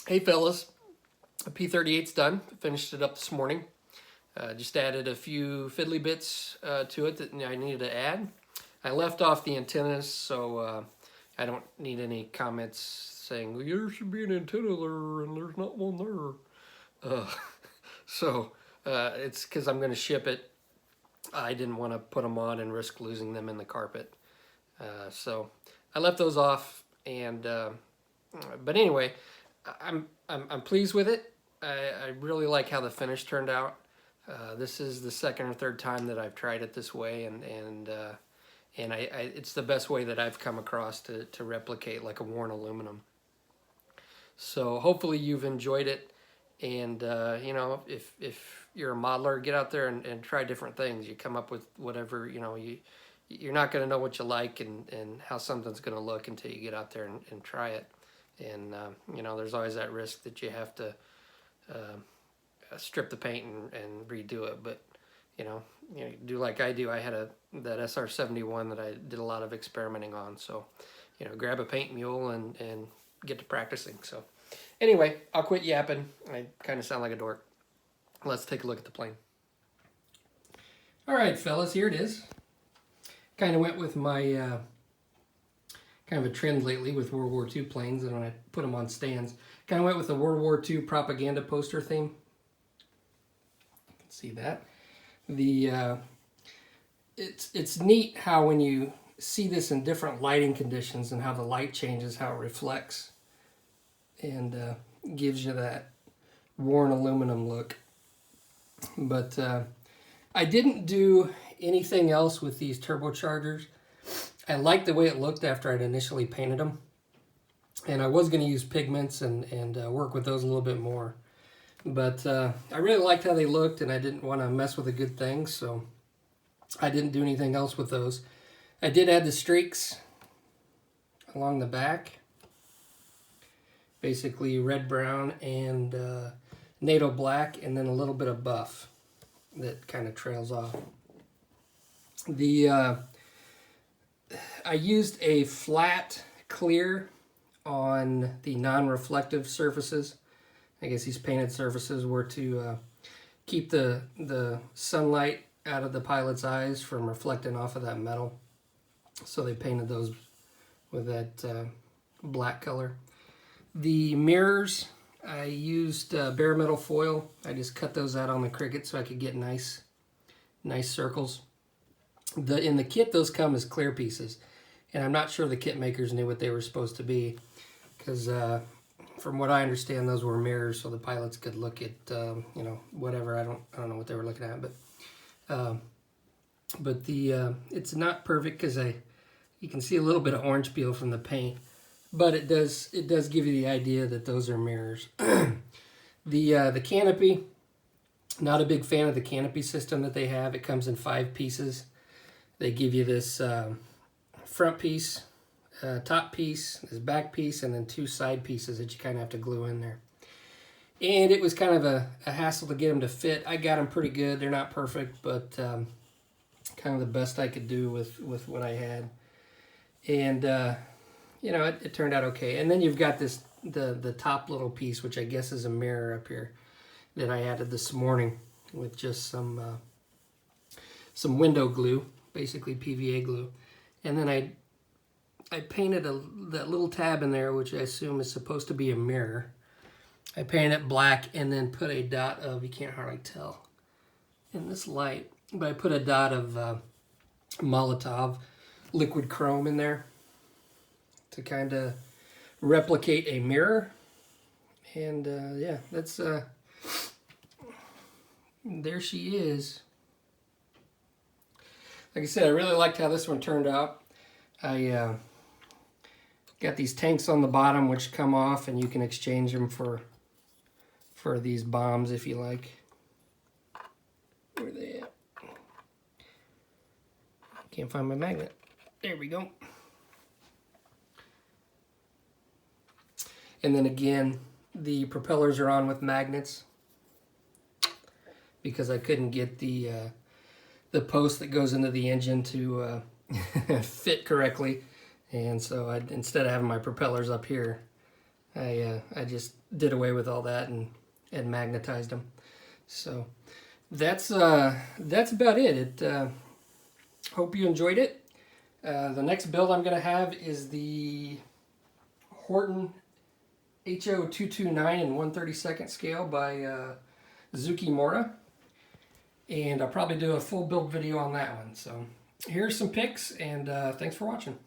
Hey fellas, P38's done. Finished it up this morning. Just added a few fiddly bits to it that I needed to add. I left off the antennas, so I don't need any comments saying, well, there should be an antenna there and there's not one there. So it's because I'm going to ship it. I didn't want to put them on and risk losing them in the carpet. So I left those off, and but anyway, I'm pleased with it. I really like how the finish turned out. This is the second or third time that I've tried it this way, and it's the best way that I've come across to replicate like a worn aluminum. So hopefully you've enjoyed it, and you know, if you're a modeler, get out there and try different things. You come up with whatever, you know, you're not going to know what you like and how something's going to look until you get out there and try it. And you know, there's always that risk that you have to strip the paint and redo it. But you know, do like I do. I had that SR71 that I did a lot of experimenting on. So you know, grab a paint mule and get to practicing. So anyway, I'll quit yapping. I kind of sound like a dork. Let's take a look at the plane. All right, fellas, here it is. Kind of went with my kind of a trend lately with World War II planes, and when I put them on stands, kind of went with the World War II propaganda poster theme. You can see that. It's neat how when you see this in different lighting conditions and how the light changes, how it reflects, and gives you that worn aluminum look. But I didn't do anything else with these turbochargers. I liked the way it looked after I'd initially painted them. And I was going to use pigments and work with those a little bit more. But I really liked how they looked, and I didn't want to mess with a good thing, so I didn't do anything else with those. I did add the streaks along the back. Basically red, brown, and NATO black, and then a little bit of buff that kind of trails off. I used a flat clear on the non-reflective surfaces. I guess these painted surfaces were to keep the sunlight out of the pilot's eyes from reflecting off of that metal. So they painted those with that black color. The mirrors, I used bare metal foil. I just cut those out on the Cricut so I could get nice circles. In the kit, those come as clear pieces, and I'm not sure the kit makers knew what they were supposed to be, because from what I understand, those were mirrors so the pilots could look at you know, whatever. I don't know what they were looking at, but it's not perfect because you can see a little bit of orange peel from the paint, but it does give you the idea that those are mirrors. The canopy, not a big fan of the canopy system that they have. It comes in 5 pieces. They give you this front piece, top piece, this back piece, and then 2 side pieces that you kind of have to glue in there. And it was kind of a hassle to get them to fit. I got them pretty good. They're not perfect, but kind of the best I could do with what I had. And, you know, it turned out okay. And then you've got the top little piece, which I guess is a mirror up here, that I added this morning with just some window glue, basically PVA glue. And then I painted that little tab in there, which I assume is supposed to be a mirror. I painted it black and then put a dot of, you can't hardly tell in this light, but I put a dot of Molotov liquid chrome in there to kind of replicate a mirror. And yeah, that's there she is. Like I said, I really liked how this one turned out. I got these tanks on the bottom which come off, and you can exchange them for these bombs if you like. Where are they at? Can't find my magnet. There we go. And then again, the propellers are on with magnets because I couldn't get the post that goes into the engine to fit correctly, and so instead of having my propellers up here, I just did away with all that and magnetized them. So that's about it. Hope you enjoyed it. The next build I'm going to have is the Horton HO229 in 1/32 scale by Zuki Morta. And I'll probably do a full build video on that one. So here's some pics, and thanks for watching.